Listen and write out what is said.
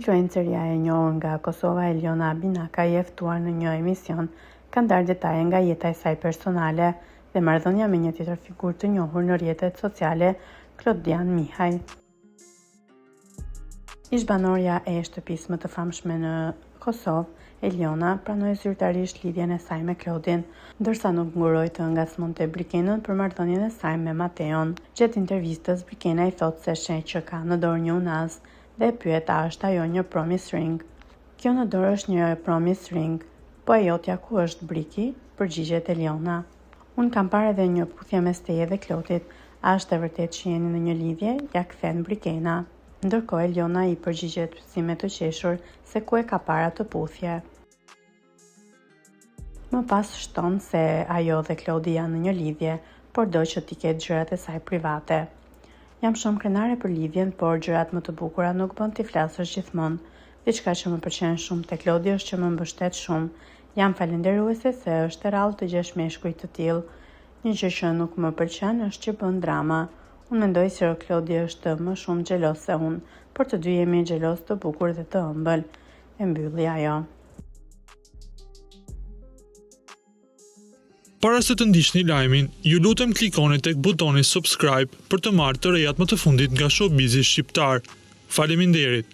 Influencerja e njohur nga Kosova Eliona Binaka i ftuar në një emision ka ndarë detaje nga jeta e saj personale dhe marrëdhënia me një tjetër figurë të njohur në rrjetet sociale, Klodian Mihaj. Ish-banorja e shtëpisë më të famshme në Kosovë, Eliona, pranoi zyrtarisht lidhjen e saj me Klodin, ndërsa nuk nguroi të ngacmonte Brikenën për marrëdhënien e saj me Mateon. Gjatë intervistës, Brikena i thotë se sheh që ka në dorë një unaz dhe e pyet a është ajo një promise ring. Kjo në dorë është një promise ring, po e jotja ku është Briki? Përgjigjet Eliona. Unë kam parë edhe një puthje mes teje dhe Klodit, a është e vërtet që jeni në një lidhje? Ja kthen Brikena. Ndërkohë Eliona i përgjigjet si me të qeshur se ku e ka parë atë puthje. Më pas shton se ajo dhe Klodi janë në një lidhje, por do që t'i ketë gjërat e saj private. Jam shumë krenare për lidhjen, por gjërat më të bukura nuk bën t'i flasësh gjithmonë. Diçka që më pëlqen shumë te Klodi është që më mbështet shumë. Jam falenderuese se është e rrallë të gjesh meshkuj të tillë. Një gjë që nuk më pëlqen është që bën drama. Unë mendoj se Klodi është më shumë xhelos se unë, por të dy jemi xhelos të bukur dhe të ëmbël, e mbylli ajo. Para se të ndiqni lajmin, ju lutem klikoni tek butoni subscribe për të marrë të rejat më të fundit nga showbizi shqiptar. Faleminderit.